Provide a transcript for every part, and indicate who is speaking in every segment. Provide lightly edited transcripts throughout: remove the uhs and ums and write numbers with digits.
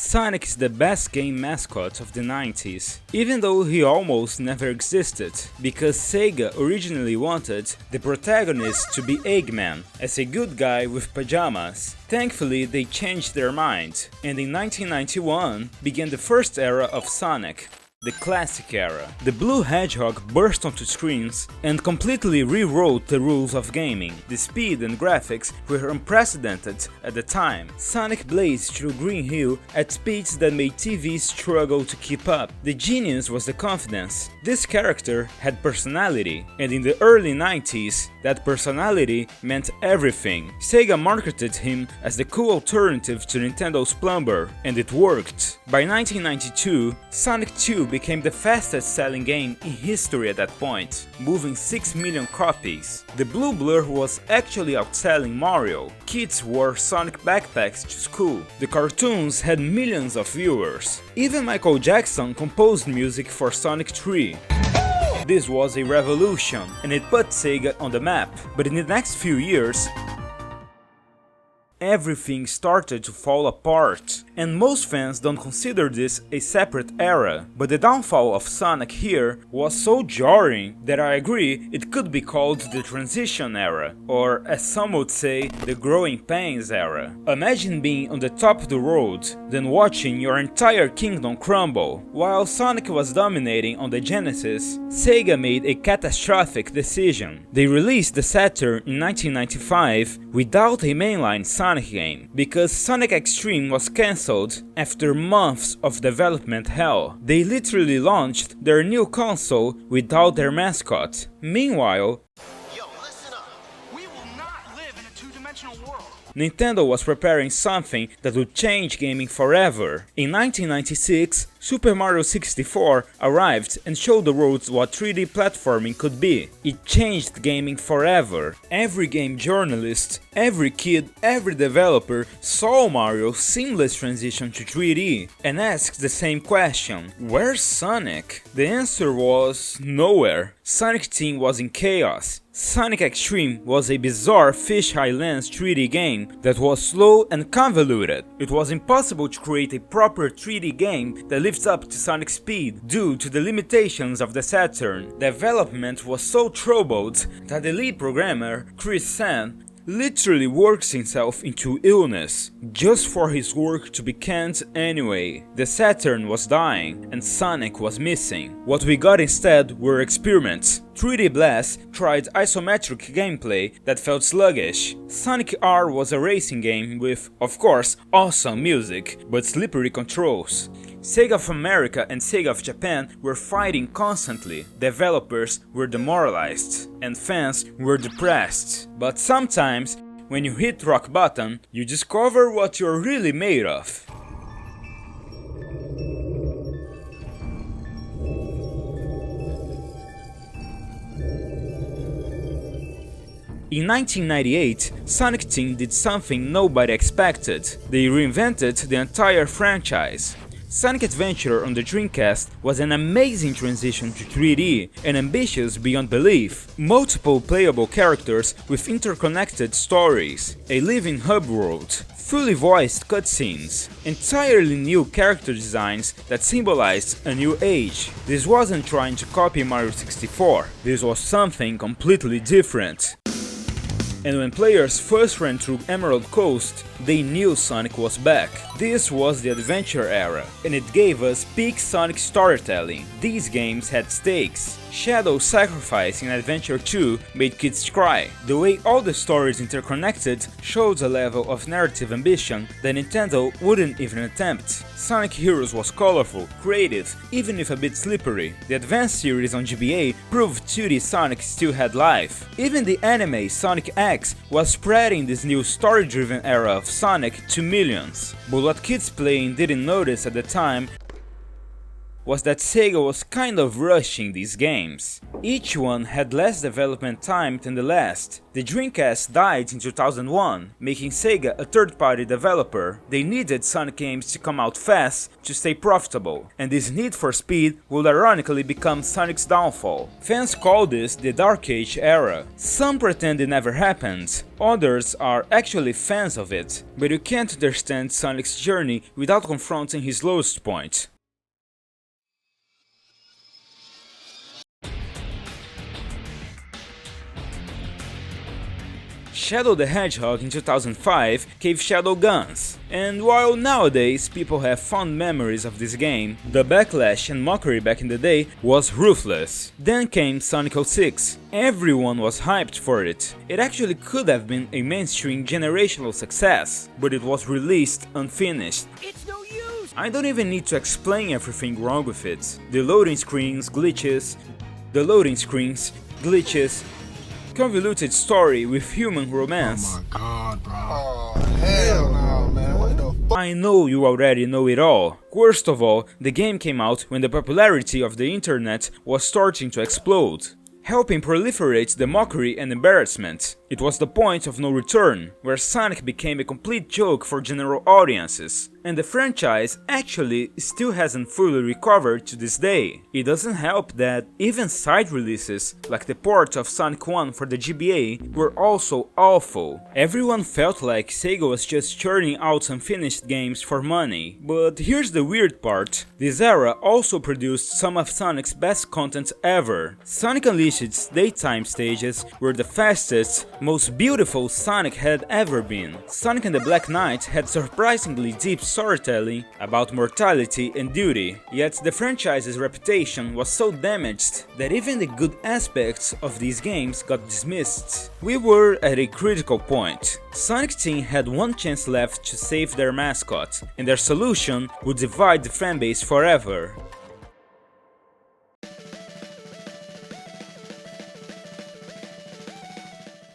Speaker 1: Sonic is the best game mascot of the 90s, even though he almost never existed, because Sega originally wanted the protagonist to be Eggman, as a good guy with pajamas. Thankfully, they changed their mind, and in 1991 began the first era of Sonic. The classic era. The Blue Hedgehog burst onto screens and completely rewrote the rules of gaming. The speed and graphics were unprecedented at the time. Sonic blazed through Green Hill at speeds that made TVs struggle to keep up. The genius was the confidence. This character had personality, and in the early 90s, that personality meant everything. Sega marketed him as the cool alternative to Nintendo's Plumber, and it worked. By 1992, Sonic 2 became the fastest selling game in history at that point, moving 6 million copies. The Blue Blur was actually outselling Mario. Kids wore Sonic backpacks to school. The cartoons had millions of viewers. Even Michael Jackson composed music for Sonic 3. This was a revolution, and it put Sega on the map. But in the next few years, everything started to fall apart, and most fans don't consider this a separate era, but the downfall of Sonic here was so jarring that I agree it could be called the transition era, or as some would say, the growing pains era. Imagine being on the top of the world, then watching your entire kingdom crumble. While Sonic was dominating on the Genesis, Sega made a catastrophic decision. They released the Saturn in 1995 without a mainline Sonic game, because Sonic X-treme was cancelled after months of development hell. They literally launched their new console without their mascot. Meanwhile, Nintendo was preparing something that would change gaming forever. In 1996, Super Mario 64 arrived and showed the world what 3D platforming could be. It changed gaming forever. Every game journalist, every kid, every developer saw Mario's seamless transition to 3D and asked the same question: where's Sonic? The answer was nowhere. Sonic Team was in chaos. Sonic X-treme was a bizarre fisheye lens 3D game that was slow and convoluted. It was impossible to create a proper 3D game that lives up to Sonic's speed due to the limitations of the Saturn. Development was so troubled that the lead programmer, Chris San, literally works himself into illness, just for his work to be canned anyway. The Saturn was dying, and Sonic was missing. What we got instead were experiments. 3D Blast tried isometric gameplay that felt sluggish. Sonic R was a racing game with, of course, awesome music, but slippery controls. Sega of America and Sega of Japan were fighting constantly. Developers were demoralized, and fans were depressed. But sometimes, when you hit rock bottom, you discover what you're really made of. In 1998, Sonic Team did something nobody expected. They reinvented the entire franchise. Sonic Adventure on the Dreamcast was an amazing transition to 3D and ambitious beyond belief. Multiple playable characters with interconnected stories, a living hub world, fully voiced cutscenes, entirely new character designs that symbolized a new age. This wasn't trying to copy Mario 64, this was something completely different. And when players first ran through Emerald Coast, they knew Sonic was back. This was the adventure era, and it gave us peak Sonic storytelling. These games had stakes. Shadow's sacrifice in Adventure 2 made kids cry. The way all the stories interconnected showed a level of narrative ambition that Nintendo wouldn't even attempt. Sonic Heroes was colorful, creative, even if a bit slippery. The Advance series on GBA proved 2D Sonic still had life. Even the anime Sonic X was spreading this new story-driven era of Sonic to millions. But what kids playing didn't notice at the time was that Sega was kind of rushing these games. Each one had less development time than the last. The Dreamcast died in 2001, making Sega a third-party developer. They needed Sonic games to come out fast to stay profitable, and this need for speed would ironically become Sonic's downfall. Fans call this the Dark Age era. Some pretend it never happened, others are actually fans of it, but you can't understand Sonic's journey without confronting his lowest point. Shadow the Hedgehog in 2005 gave Shadow guns, and while nowadays people have fond memories of this game, the backlash and mockery back in the day was ruthless. Then came Sonic 06. Everyone was hyped for it. It actually could have been a mainstream generational success, but it was released unfinished.
Speaker 2: It's no use!
Speaker 1: I don't even need to explain everything wrong with it. The loading screens, glitches, convoluted story with human romance.
Speaker 3: Oh my god, bro.
Speaker 4: Oh, hell no, man. What the fuck?
Speaker 1: I know you already know it all. Worst of all, the game came out when the popularity of the internet was starting to explode, helping proliferate the mockery and embarrassment. It was the point of no return, where Sonic became a complete joke for general audiences, and the franchise actually still hasn't fully recovered to this day. It doesn't help that even side releases, like the port of Sonic 1 for the GBA, were also awful. Everyone felt like Sega was just churning out unfinished games for money. But here's the weird part. This era also produced some of Sonic's best content ever. Sonic Unleashed's daytime stages were the fastest, most beautiful Sonic had ever been. Sonic and the Black Knight had surprisingly deep storytelling about mortality and duty, yet the franchise's reputation was so damaged that even the good aspects of these games got dismissed. We were at a critical point. Sonic Team had one chance left to save their mascot, and their solution would divide the fanbase forever.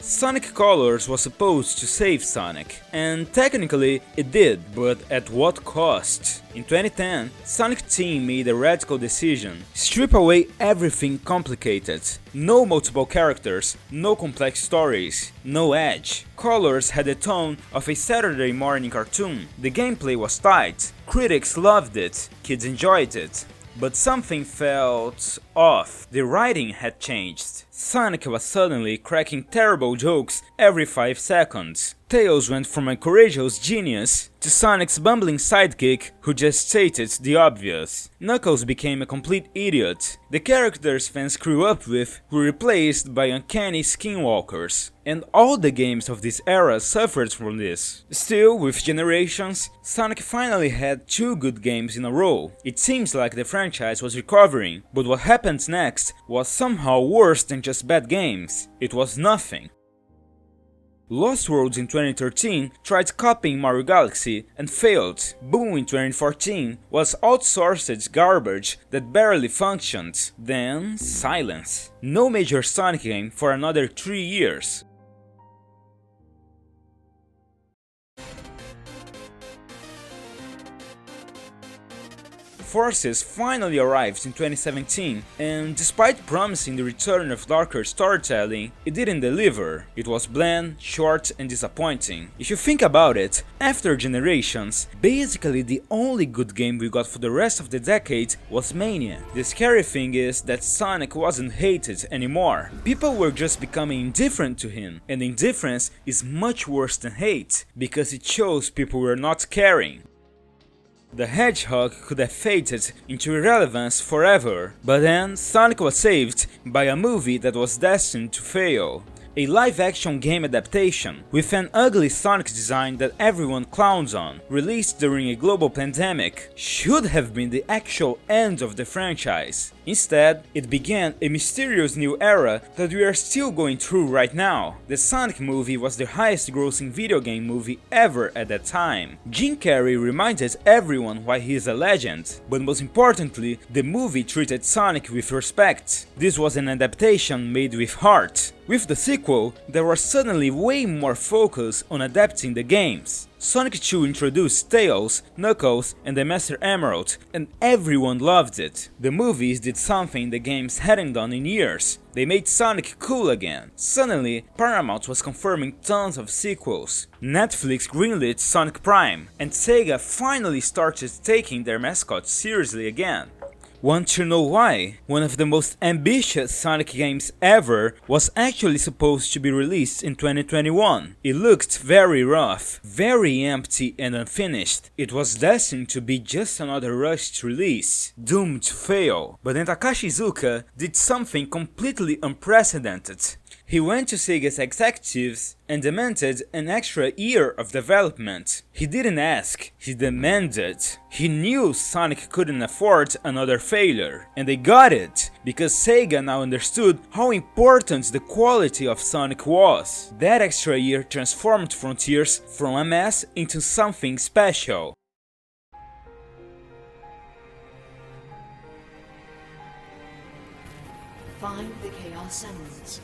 Speaker 1: Sonic Colors was supposed to save Sonic, and technically it did, but at what cost? In 2010, Sonic Team made a radical decision: strip away everything complicated. No multiple characters, no complex stories, no edge. Colors had the tone of a Saturday morning cartoon. The gameplay was tight, critics loved it, kids enjoyed it. But something felt off. The writing had changed. Sonic was suddenly cracking terrible jokes every 5 seconds. Tails went from a courageous genius to Sonic's bumbling sidekick who just stated the obvious. Knuckles became a complete idiot. The characters fans grew up with were replaced by uncanny skinwalkers. And all the games of this era suffered from this. Still, with Generations, Sonic finally had 2 good games in a row. It seems like the franchise was recovering, but what happened next was somehow worse than just bad games. It was nothing. Lost Worlds in 2013 tried copying Mario Galaxy and failed. Boom in 2014 was outsourced garbage that barely functioned. Then silence. No major Sonic game for another 3 years. Forces finally arrived in 2017, and despite promising the return of darker storytelling, it didn't deliver. It was bland, short, and disappointing. If you think about it, after Generations, basically the only good game we got for the rest of the decade was Mania. The scary thing is that Sonic wasn't hated anymore. People were just becoming indifferent to him, and indifference is much worse than hate, because it shows people were not caring. The Hedgehog could have faded into irrelevance forever, but then Sonic was saved by a movie that was destined to fail. A live-action game adaptation with an ugly Sonic design that everyone clowns on, released during a global pandemic, should have been the actual end of the franchise. Instead, it began a mysterious new era that we are still going through right now. The Sonic movie was the highest-grossing video game movie ever at that time. Jim Carrey reminded everyone why he is a legend, but most importantly, the movie treated Sonic with respect. This was an adaptation made with heart. With the sequel, there was suddenly way more focus on adapting the games. Sonic 2 introduced Tails, Knuckles, and the Master Emerald, and everyone loved it. The movies did something the games hadn't done in years. They made Sonic cool again. Suddenly, Paramount was confirming tons of sequels. Netflix greenlit Sonic Prime, and Sega finally started taking their mascot seriously again. Want to know why? One of the most ambitious Sonic games ever was actually supposed to be released in 2021. It looked very rough, very empty and unfinished. It was destined to be just another rushed release, doomed to fail. But then Takashi Iizuka did something completely unprecedented. He went to Sega's executives and demanded an extra year of development. He didn't ask, he demanded. He knew Sonic couldn't afford another failure, and they got it, because Sega now understood how important the quality of Sonic was. That extra year transformed Frontiers from a mess into something special.
Speaker 2: Find the Chaos Emeralds.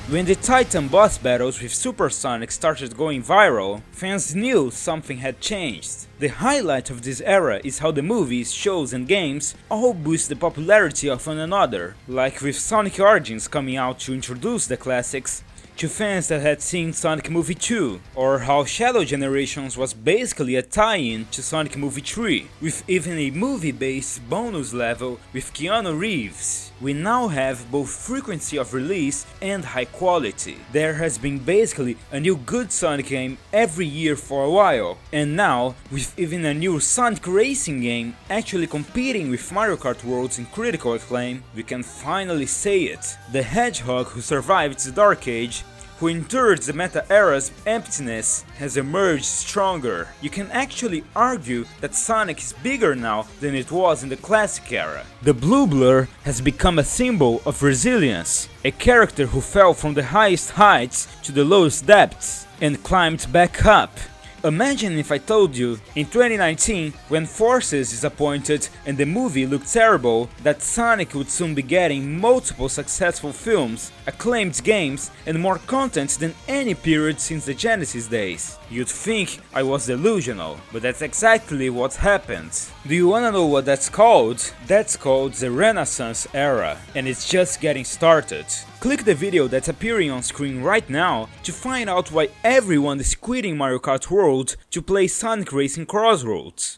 Speaker 1: When the Titan boss battles with Super Sonic started going viral, fans knew something had changed. The highlight of this era is how the movies, shows and games all boost the popularity of one another, like with Sonic Origins coming out to introduce the classics to fans that had seen Sonic Movie 2, or how Shadow Generations was basically a tie-in to Sonic Movie 3, with even a movie-based bonus level with Keanu Reeves. We now have both frequency of release and high quality. There has been basically a new good Sonic game every year for a while, and now, with even a new Sonic Racing game actually competing with Mario Kart Worlds in critical acclaim, we can finally say it. The Hedgehog who survived the Dark Age, who endured the meta-era's emptiness, has emerged stronger. You can actually argue that Sonic is bigger now than it was in the classic era. The Blue Blur has become a symbol of resilience, a character who fell from the highest heights to the lowest depths and climbed back up. Imagine if I told you, in 2019, when Forces is appointed and the movie looked terrible, that Sonic would soon be getting multiple successful films, acclaimed games, and more content than any period since the Genesis days. You'd think I was delusional, but that's exactly what happened. Do you wanna know what that's called? That's called the Renaissance era, and it's just getting started. Click the video that's appearing on screen right now to find out why everyone is quitting Mario Kart World to play Sonic Racing Crossroads.